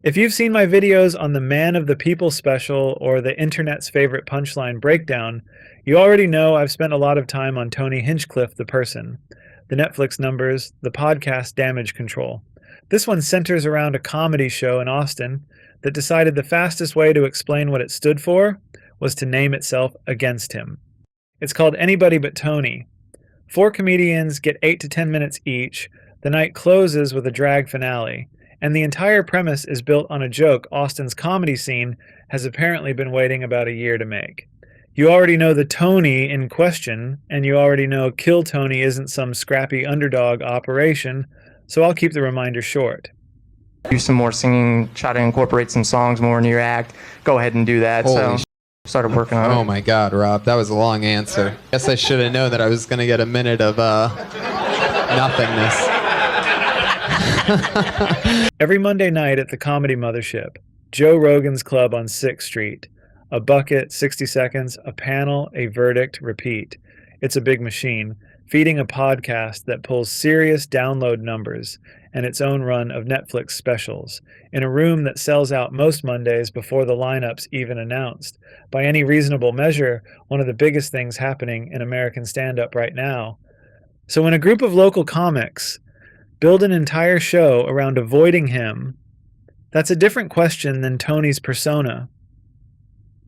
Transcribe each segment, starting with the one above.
If you've seen my videos on the Man of the People special or the internet's favorite punchline breakdown, you already know I've spent a lot of time on Tony Hinchcliffe the person, the Netflix numbers, the podcast Damage Control. This one centers around a comedy show in Austin that decided the fastest way to explain what it stood for was to name itself against him. It's called Anybody But Tony. 4 comedians get 8 to 10 minutes each. The night closes with a drag finale, and the entire premise is built on a joke Austin's comedy scene has apparently been waiting about a year to make. You already know the Tony in question, and you already know Kill Tony isn't some scrappy underdog operation, so I'll keep the reminder short. Do some more singing, try to incorporate some songs more into your act. Go ahead and do that. Started working on it. Oh my God, Rob, that was a long answer. Guess I should have known that I was going to get a minute of nothingness. Every Monday night at the Comedy Mothership, Joe Rogan's Club on 6th Street, a bucket, 60 seconds, a panel, a verdict, repeat. It's a big machine, feeding a podcast that pulls serious download numbers and its own run of Netflix specials, in a room that sells out most Mondays before the lineup's even announced. By any reasonable measure, one of the biggest things happening in American stand-up right now. So when a group of local comics build an entire show around avoiding him, that's a different question than Tony's persona.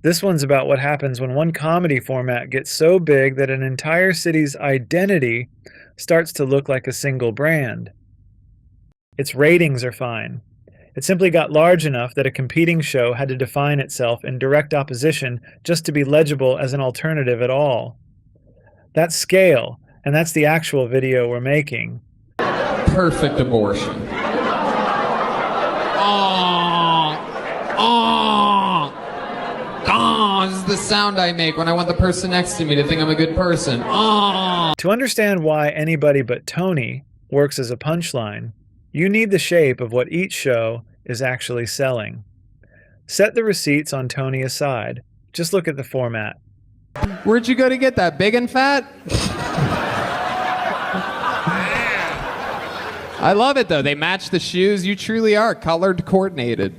This one's about what happens when one comedy format gets so big that an entire city's identity starts to look like a single brand. Its ratings are fine. It simply got large enough that a competing show had to define itself in direct opposition just to be legible as an alternative at all. That's scale, and that's the actual video we're making. Perfect abortion. This is the sound I make when I want the person next to me to think I'm a good person. To understand why Anybody But Tony works as a punchline, you need the shape of what each show is actually selling. Set the receipts on Tony aside. Just look at the format. Where'd you go to get that? Big and fat? I love it though. They match the shoes. You truly are colored coordinated.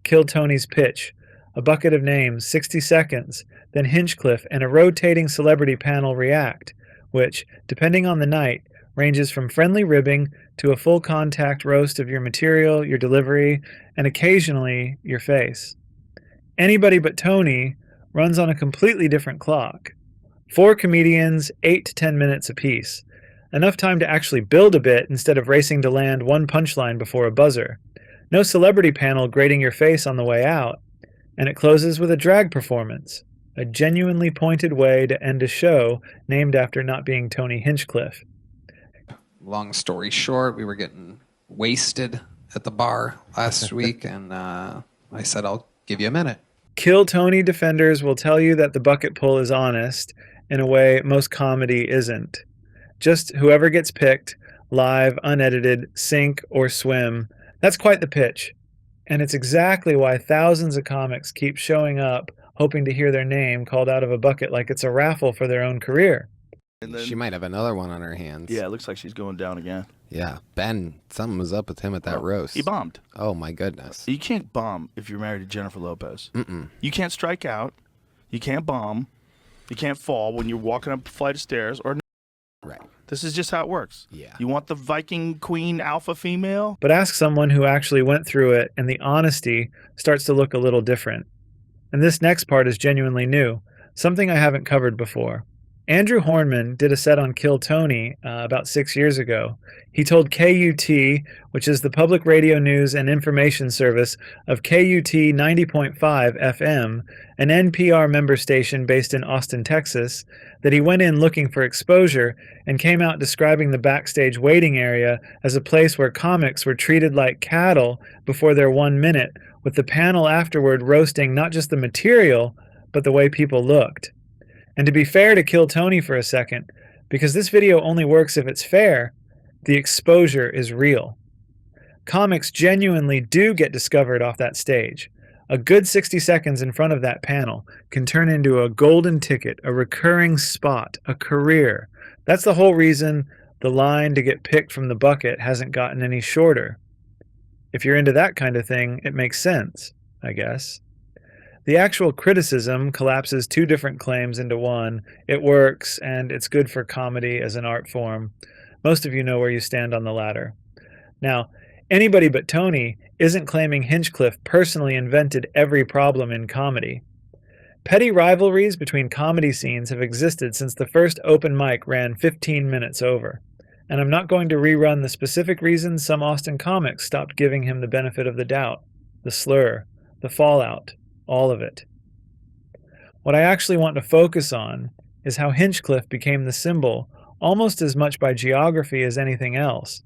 Kill Tony's pitch. A bucket of names, 60 seconds, then Hinchcliffe and a rotating celebrity panel react, which, depending on the night, ranges from friendly ribbing to a full contact roast of your material, your delivery, and occasionally your face. Anybody But Tony runs on a completely different clock. 4 comedians, 8 to 10 minutes apiece. Enough time to actually build a bit instead of racing to land one punchline before a buzzer. No celebrity panel grating your face on the way out. And it closes with a drag performance, a genuinely pointed way to end a show named after not being Tony Hinchcliffe. Long story short, we were getting wasted at the bar last week, and I said, I'll give you a minute. Kill Tony defenders will tell you that the bucket pull is honest in a way most comedy isn't. Just whoever gets picked, live, unedited, sink or swim. That's quite the pitch. And it's exactly why thousands of comics keep showing up hoping to hear their name called out of a bucket like it's a raffle for their own career. And then, She might have another one on her hands. yeah, it looks like she's going down again. Yeah. Ben, something was up with him at that roast. He bombed. Oh, my goodness. You can't bomb if you're married to Jennifer Lopez. Mm-mm. You can't strike out. You can't bomb. You can't fall when you're walking up a flight of stairs. Right. This is just how it works. Yeah. You want the Viking queen alpha female? But ask someone who actually went through it and the honesty starts to look a little different. And this next part is genuinely new, something I haven't covered before. Andrew Hornman did a set on Kill Tony about 6 years ago. He told KUT, which is the public radio news and information service of KUT 90.5 FM, an NPR member station based in Austin, Texas, that he went in looking for exposure and came out describing the backstage waiting area as a place where comics were treated like cattle before their 1 minute, with the panel afterward roasting not just the material, but the way people looked. And to be fair to Kill Tony for a second, because this video only works if it's fair, the exposure is real. Comics genuinely do get discovered off that stage. A good 60 seconds in front of that panel can turn into a golden ticket, a recurring spot, a career. That's the whole reason the line to get picked from the bucket hasn't gotten any shorter. If you're into that kind of thing, it makes sense, I guess. The actual criticism collapses two different claims into one. It works, and it's good for comedy as an art form. Most of you know where you stand on the latter. Now, anybody but Tony isn't claiming Hinchcliffe personally invented every problem in comedy. Petty rivalries between comedy scenes have existed since the first open mic ran 15 minutes over. And I'm not going to rerun the specific reasons some Austin comics stopped giving him the benefit of the doubt, the slur, the fallout, all of it. What I actually want to focus on is how Hinchcliffe became the symbol almost as much by geography as anything else.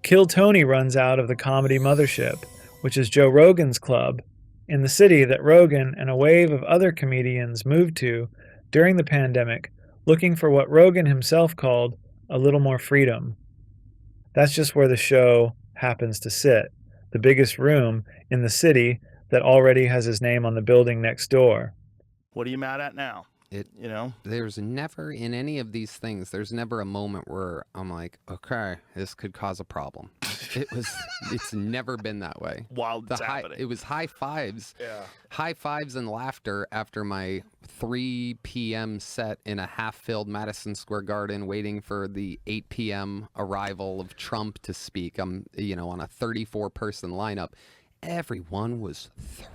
Kill Tony runs out of the comedy mothership, which is Joe Rogan's club, in the city that Rogan and a wave of other comedians moved to during the pandemic, looking for what Rogan himself called a little more freedom. That's just where the show happens to sit, the biggest room in the city that already has his name on the building next door. What are you mad at now? There's never, in any of these things, there's never a moment where I'm like, okay, this could cause a problem. It's never been that way. While it's happening. It was high fives. Yeah. High fives and laughter after my 3 p.m. set in a half-filled Madison Square Garden waiting for the 8 p.m. arrival of Trump to speak. I'm, on a 34-person lineup. Everyone was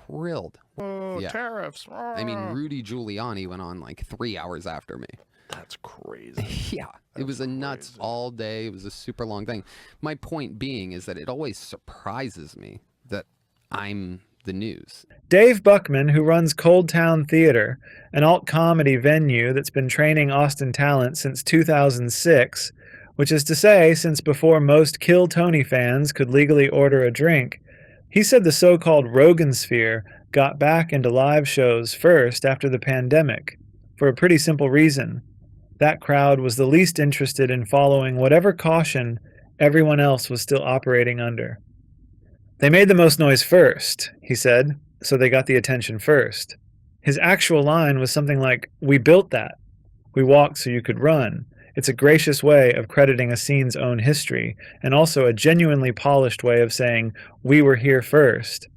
thrilled. Oh, yeah. Tariffs. I mean, Rudy Giuliani went on like 3 hours after me. That's crazy. Yeah, it was a nuts all day. It was a super long thing. My point being is that it always surprises me that I'm the news. Dave Buckman, who runs Cold Town Theater, an alt-comedy venue that's been training Austin talent since 2006, which is to say, since before most Kill Tony fans could legally order a drink, he said the so-called Rogan sphere got back into live shows first after the pandemic, for a pretty simple reason. That crowd was the least interested in following whatever caution everyone else was still operating under. They made the most noise first, he said, so they got the attention first. His actual line was something like, "We built that. We walked so you could run." It's a gracious way of crediting a scene's own history, and also a genuinely polished way of saying, "We were here first."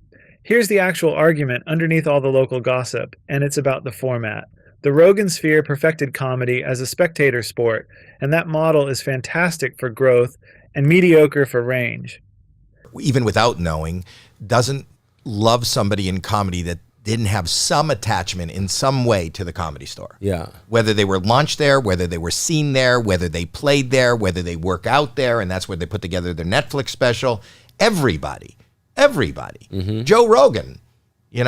Here's the actual argument underneath all the local gossip, and it's about the format. The Rogan sphere perfected comedy as a spectator sport, and that model is fantastic for growth and mediocre for range. Even without knowing, doesn't love somebody in comedy that didn't have some attachment in some way to the Comedy Store. Yeah. Whether they were launched there, whether they were seen there, whether they played there, whether they work out there, and that's where they put together their Netflix special. Everybody. Mm-hmm. Joe Rogan, is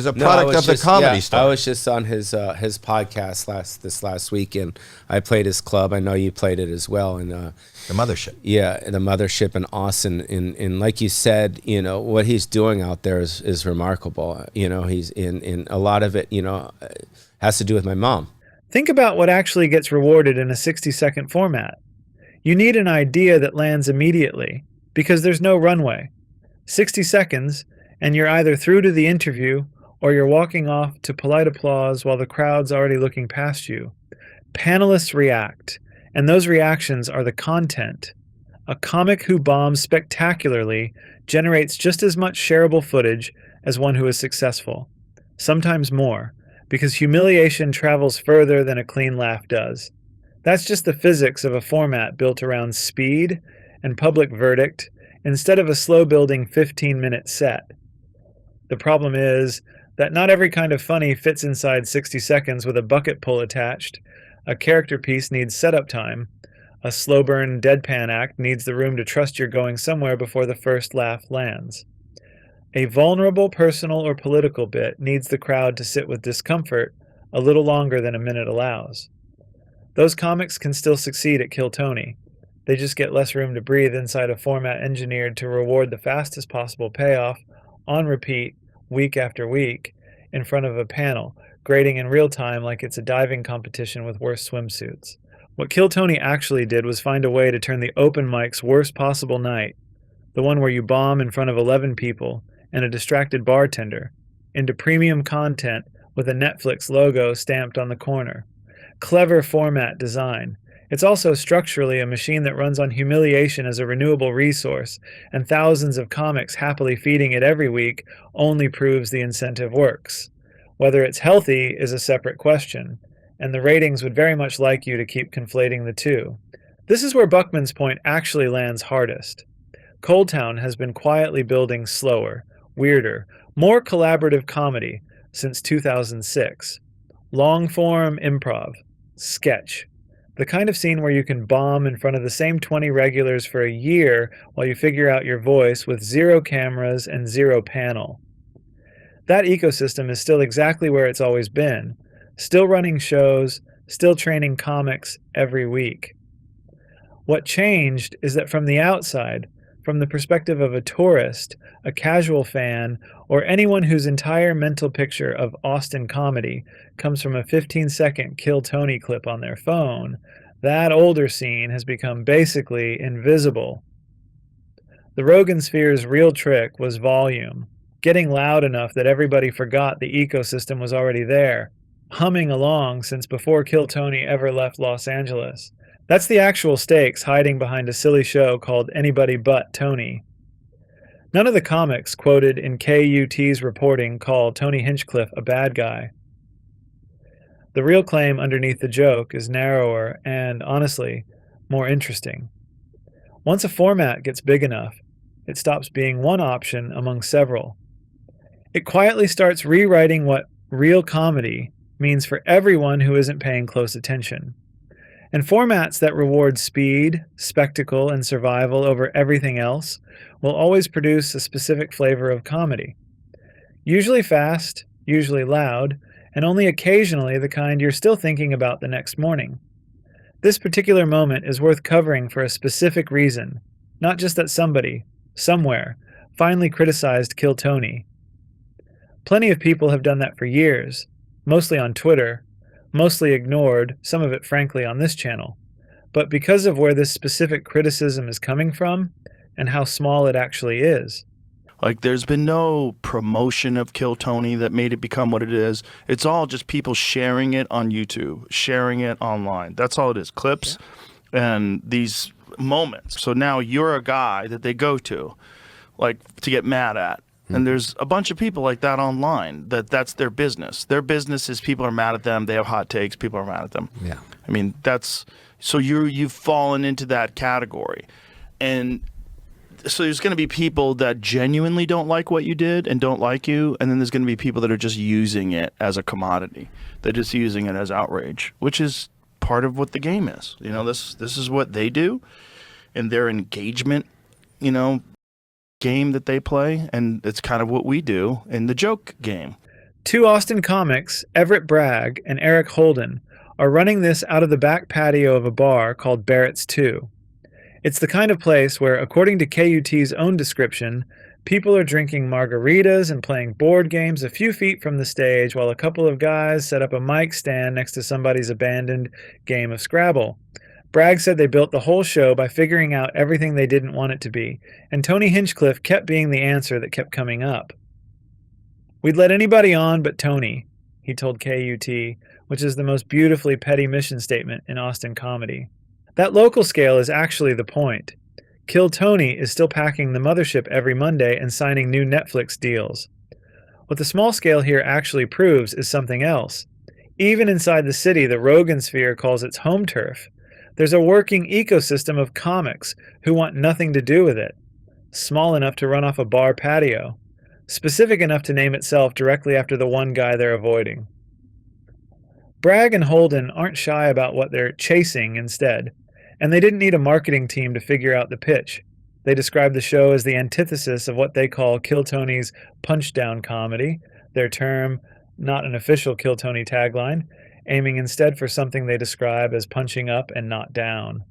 a product of the Comedy Store. I was just on his podcast this last week, and I played his club. I know you played it as well, and the Mothership. Yeah, the Mothership in Austin, and like you said, what he's doing out there is remarkable. He's in a lot of it. Has to do with my mom. Think about what actually gets rewarded in a 60-second format. You need an idea that lands immediately, because there's no runway. 60 seconds, and you're either through to the interview, or you're walking off to polite applause while the crowd's already looking past you. Panelists react, and those reactions are the content. A comic who bombs spectacularly generates just as much shareable footage as one who is successful. Sometimes more, because humiliation travels further than a clean laugh does. That's just the physics of a format built around speed and public verdict instead of a slow-building 15-minute set. The problem is that not every kind of funny fits inside 60 seconds with a bucket pull attached. A character piece needs setup time. A slow-burn deadpan act needs the room to trust you're going somewhere before the first laugh lands. A vulnerable personal or political bit needs the crowd to sit with discomfort a little longer than a minute allows. Those comics can still succeed at Kill Tony. They just get less room to breathe inside a format engineered to reward the fastest possible payoff, on repeat, week after week, in front of a panel, grading in real time like it's a diving competition with worse swimsuits. What Kill Tony actually did was find a way to turn the open mic's worst possible night, the one where you bomb in front of 11 people and a distracted bartender, into premium content with a Netflix logo stamped on the corner. Clever format design. It's also structurally a machine that runs on humiliation as a renewable resource, and thousands of comics happily feeding it every week only proves the incentive works. Whether it's healthy is a separate question, and the ratings would very much like you to keep conflating the two. This is where Buckman's point actually lands hardest. Cold Town has been quietly building slower, weirder, more collaborative comedy since 2006. Long-form improv, sketch, the kind of scene where you can bomb in front of the same 20 regulars for a year while you figure out your voice with 0 cameras and 0 panel. That ecosystem is still exactly where it's always been, still running shows, still training comics every week. What changed is that from the outside, from the perspective of a tourist, a casual fan, or anyone whose entire mental picture of Austin comedy comes from a 15-second Kill Tony clip on their phone, that older scene has become basically invisible. The Rogan Sphere's real trick was volume, getting loud enough that everybody forgot the ecosystem was already there, humming along since before Kill Tony ever left Los Angeles. That's the actual stakes hiding behind a silly show called Anybody But Tony. None of the comics quoted in KUT's reporting call Tony Hinchcliffe a bad guy. The real claim underneath the joke is narrower and, honestly, more interesting. Once a format gets big enough, it stops being one option among several. It quietly starts rewriting what real comedy means for everyone who isn't paying close attention. And formats that reward speed, spectacle, and survival over everything else will always produce a specific flavor of comedy. Usually fast, usually loud, and only occasionally the kind you're still thinking about the next morning. This particular moment is worth covering for a specific reason, not just that somebody, somewhere, finally criticized Kill Tony. Plenty of people have done that for years, mostly on Twitter, mostly ignored, some of it frankly on this channel. But because of where this specific criticism is coming from, and how small it actually is. Like, there's been no promotion of Kill Tony that made it become what it is. It's all just people sharing it on YouTube, sharing it online. That's all it is, clips and these moments. So now you're a guy that they go to, like, to get mad at. And there's a bunch of people like that online that's their business. Their business is people are mad at them. They have hot takes. People are mad at them. Yeah. I mean, that's so you've fallen into that category. And so there's going to be people that genuinely don't like what you did and don't like you. And then there's going to be people that are just using it as a commodity. They're just using it as outrage, which is part of what the game is. You know, this is what they do in their engagement, you know, game that they play, and it's kind of what we do in the joke game. 2 Austin comics, Everett Bragg and Eric Holden, are running this out of the back patio of a bar called Barrett's 2. It's the kind of place where, according to KUT's own description, people are drinking margaritas and playing board games a few feet from the stage while a couple of guys set up a mic stand next to somebody's abandoned game of Scrabble. Bragg said they built the whole show by figuring out everything they didn't want it to be, and Tony Hinchcliffe kept being the answer that kept coming up. "We'd let anybody on but Tony," he told KUT, which is the most beautifully petty mission statement in Austin comedy. That local scale is actually the point. Kill Tony is still packing the mothership every Monday and signing new Netflix deals. What the small scale here actually proves is something else. Even inside the city the Rogan Sphere calls its home turf, there's a working ecosystem of comics who want nothing to do with it. Small enough to run off a bar patio. Specific enough to name itself directly after the one guy they're avoiding. Bragg and Holden aren't shy about what they're chasing instead, and they didn't need a marketing team to figure out the pitch. They describe the show as the antithesis of what they call Kill Tony's punch-down comedy, their term, not an official Kill Tony tagline, aiming instead for something they describe as punching up and not down.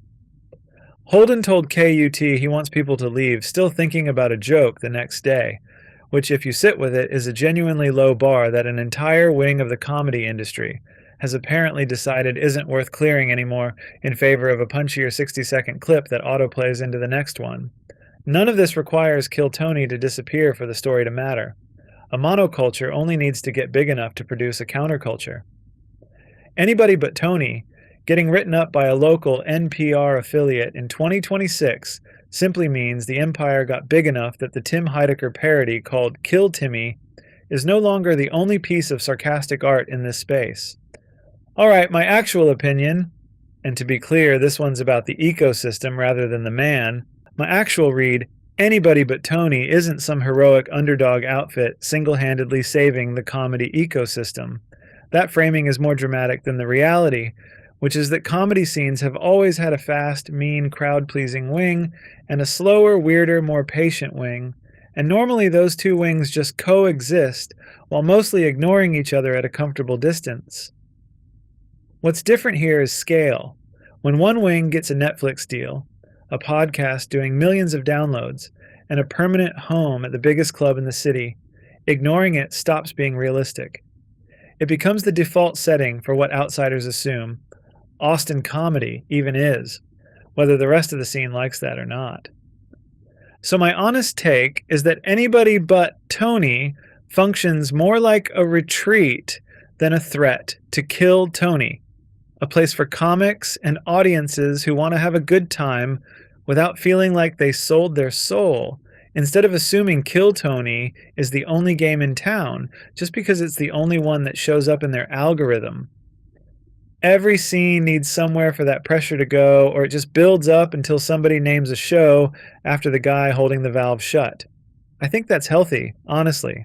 Holden told KUT he wants people to leave still thinking about a joke the next day, which, if you sit with it, is a genuinely low bar that an entire wing of the comedy industry has apparently decided isn't worth clearing anymore in favor of a punchier 60-second clip that autoplays into the next one. None of this requires Kill Tony to disappear for the story to matter. A monoculture only needs to get big enough to produce a counterculture. Anybody But Tony Getting written up by a local NPR affiliate in 2026 simply means the empire got big enough that the Tim Heidecker parody called Kill Timmy is no longer the only piece of sarcastic art in this space. All right, my actual opinion, and to be clear, this one's about the ecosystem rather than the man, my actual read, Anybody But Tony isn't some heroic underdog outfit single-handedly saving the comedy ecosystem. That framing is more dramatic than the reality, which is that comedy scenes have always had a fast, mean, crowd-pleasing wing and a slower, weirder, more patient wing, and normally those two wings just coexist while mostly ignoring each other at a comfortable distance. What's different here is scale. When one wing gets a Netflix deal, a podcast doing millions of downloads, and a permanent home at the biggest club in the city, ignoring it stops being realistic. It becomes the default setting for what outsiders assume Austin comedy even is, whether the rest of the scene likes that or not. So my honest take is that Anybody But Tony functions more like a retreat than a threat to kill Tony, a place for comics and audiences who want to have a good time without feeling like they sold their soul, instead of assuming Kill Tony is the only game in town just because it's the only one that shows up in their algorithm. Every scene needs somewhere for that pressure to go, or it just builds up until somebody names a show after the guy holding the valve shut. I think that's healthy, honestly.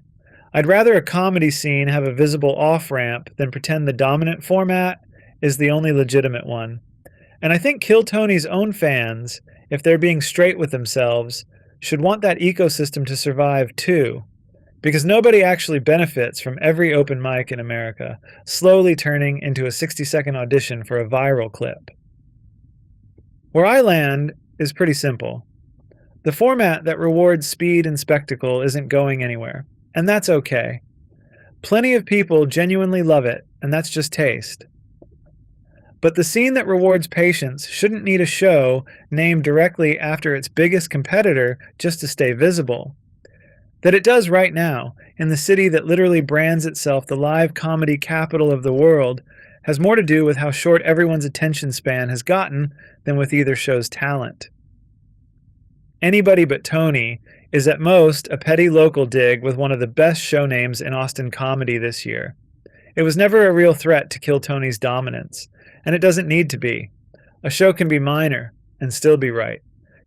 I'd rather a comedy scene have a visible off-ramp than pretend the dominant format is the only legitimate one. And I think Kill Tony's own fans, if they're being straight with themselves, should want that ecosystem to survive too. Because nobody actually benefits from every open mic in America slowly turning into a 60-second audition for a viral clip. Where I land is pretty simple. The format that rewards speed and spectacle isn't going anywhere, and that's okay. Plenty of people genuinely love it, and that's just taste. But the scene that rewards patience shouldn't need a show named directly after its biggest competitor just to stay visible. That it does right now, in the city that literally brands itself the live comedy capital of the world, has more to do with how short everyone's attention span has gotten than with either show's talent. Anybody But Tony is at most a petty local dig with one of the best show names in Austin comedy this year. It was never a real threat to Kill Tony's dominance, and it doesn't need to be. A show can be minor and still be right.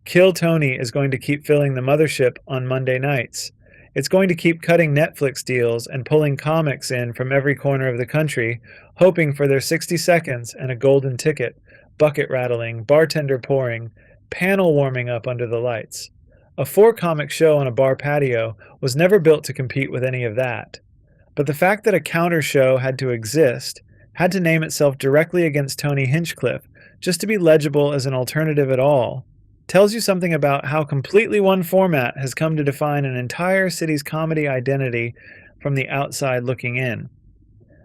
Kill Tony is going to keep filling the mothership on Monday nights. It's going to keep cutting Netflix deals and pulling comics in from every corner of the country, hoping for their 60 seconds and a golden ticket, bucket rattling, bartender pouring, panel warming up under the lights. A 4-comic show on a bar patio was never built to compete with any of that. But the fact that a counter show had to exist, had to name itself directly against Tony Hinchcliffe, just to be legible as an alternative at all, tells you something about how completely one format has come to define an entire city's comedy identity from the outside looking in.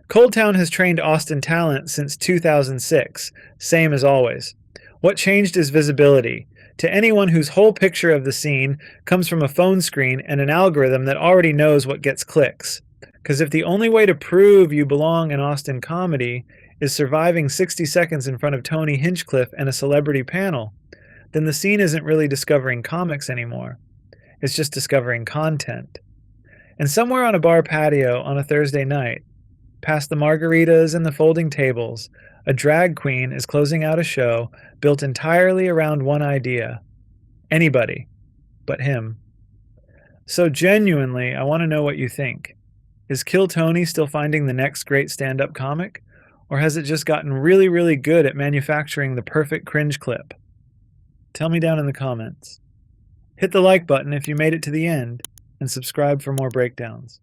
Cold Town has trained Austin talent since 2006, same as always. What changed is visibility, to anyone whose whole picture of the scene comes from a phone screen and an algorithm that already knows what gets clicks. Because if the only way to prove you belong in Austin comedy is surviving 60 seconds in front of Tony Hinchcliffe and a celebrity panel, then the scene isn't really discovering comics anymore. It's just discovering content. And somewhere on a bar patio on a Thursday night, past the margaritas and the folding tables, a drag queen is closing out a show built entirely around one idea. Anybody but him. So genuinely, I want to know what you think. Is Kill Tony still finding the next great stand-up comic? Or has it just gotten really, really good at manufacturing the perfect cringe clip? Tell me down in the comments. Hit the like button if you made it to the end, and subscribe for more breakdowns.